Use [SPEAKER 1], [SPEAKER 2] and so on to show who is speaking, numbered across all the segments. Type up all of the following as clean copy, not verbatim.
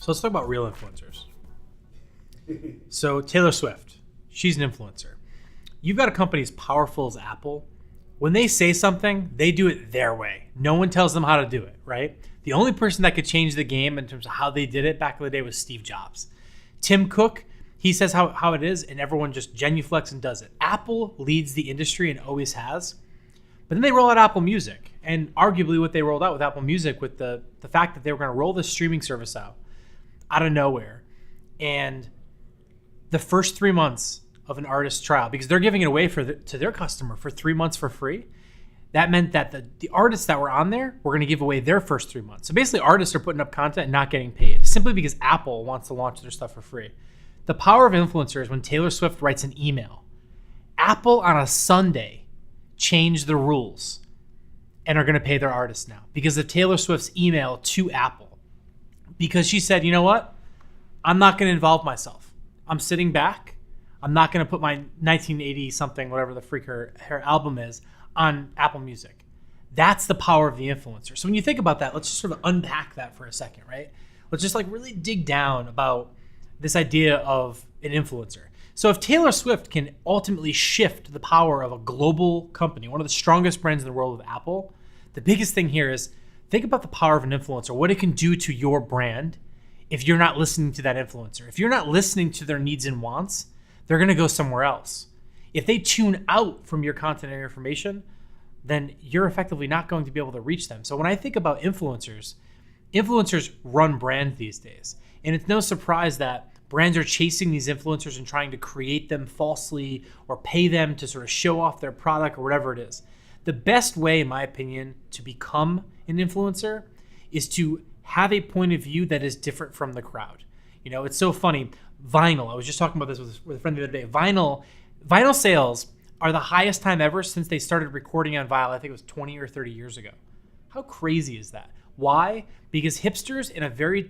[SPEAKER 1] So let's talk about real influencers. So Taylor Swift, she's an influencer. You've got a company as powerful as Apple. When they say something, they do it their way. No one tells them how to do it, right? The only person that could change the game in terms of how they did it back in the day was Steve Jobs. Tim Cook, he says how it is, and everyone just genuflects and does it. Apple leads the industry and always has. But then they roll out Apple Music. And arguably what they rolled out with Apple Music, with the fact that they were going to roll this streaming service out of nowhere. And the first 3 months of an artist trial, because they're giving it away to their customer for 3 months for free, that meant that the artists that were on there were going to give away their first 3 months. So basically artists are putting up content and not getting paid simply because Apple wants to launch their stuff for free. The power of influencers, when Taylor Swift writes an email, Apple on a Sunday changed the rules and are going to pay their artists now because of Taylor Swift's email to Apple. Because she said, you know what? I'm not going to involve myself. I'm sitting back. I'm not going to put my 1980 something, whatever the freak her album is, on Apple Music. That's the power of the influencer. So when you think about that, let's just sort of unpack that for a second, right? Let's just really dig down about this idea of an influencer. So if Taylor Swift can ultimately shift the power of a global company, one of the strongest brands in the world with Apple, the biggest thing here is think about the power of an influencer, what it can do to your brand if you're not listening to that influencer. If you're not listening to their needs and wants, they're going to go somewhere else. If they tune out from your content and your information, then you're effectively not going to be able to reach them. So when I think about influencers run brands these days. And it's no surprise that brands are chasing these influencers and trying to create them falsely or pay them to sort of show off their product or whatever it is. The best way, in my opinion, to become an influencer is to have a point of view that is different from the crowd. You know, it's so funny. Vinyl, I was just talking about this with a friend the other day. Vinyl sales are the highest time ever since they started recording on vinyl. I think it was 20 or 30 years ago. How crazy is that? Why? Because hipsters in a very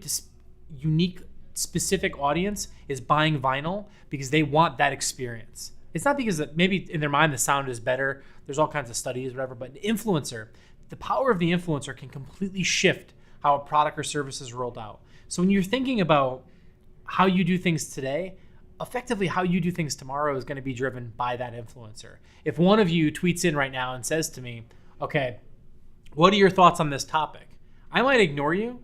[SPEAKER 1] unique, specific audience is buying vinyl because they want that experience. It's not because maybe in their mind the sound is better. There's all kinds of studies, whatever. But an influencer, the power of the influencer can completely shift how a product or service is rolled out. So when you're thinking about how you do things today, effectively how you do things tomorrow is going to be driven by that influencer. If one of you tweets in right now and says to me, okay, what are your thoughts on this topic? I might ignore you.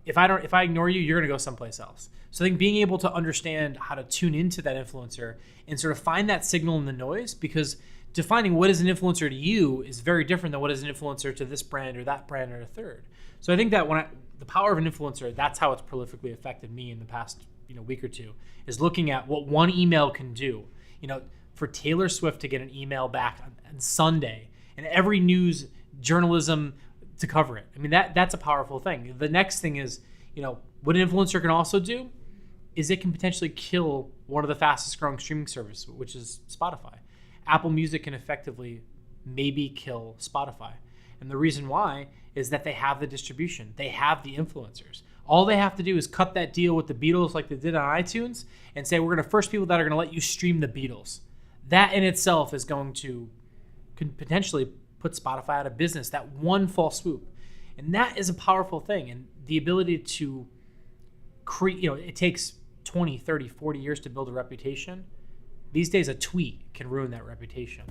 [SPEAKER 1] If I ignore you, you're going to go someplace else. So I think being able to understand how to tune into that influencer and sort of find that signal in the noise, because defining what is an influencer to you is very different than what is an influencer to this brand or that brand or a third. So I think that the power of an influencer, that's how it's prolifically affected me in the past week or two, is looking at what one email can do. For Taylor Swift to get an email back on Sunday and every news journalism to cover it. I mean, that's a powerful thing. The next thing is, what an influencer can also do is it can potentially kill one of the fastest growing streaming services, which is Spotify. Apple Music can effectively maybe kill Spotify. And the reason why is that they have the distribution. They have the influencers. All they have to do is cut that deal with the Beatles like they did on iTunes and say, we're going to first people that are going to let you stream the Beatles. That in itself is going to could potentially put Spotify out of business, that one false swoop. And that is a powerful thing. And the ability to create, it takes 20, 30, 40 years to build a reputation. These days, a tweet can ruin that reputation.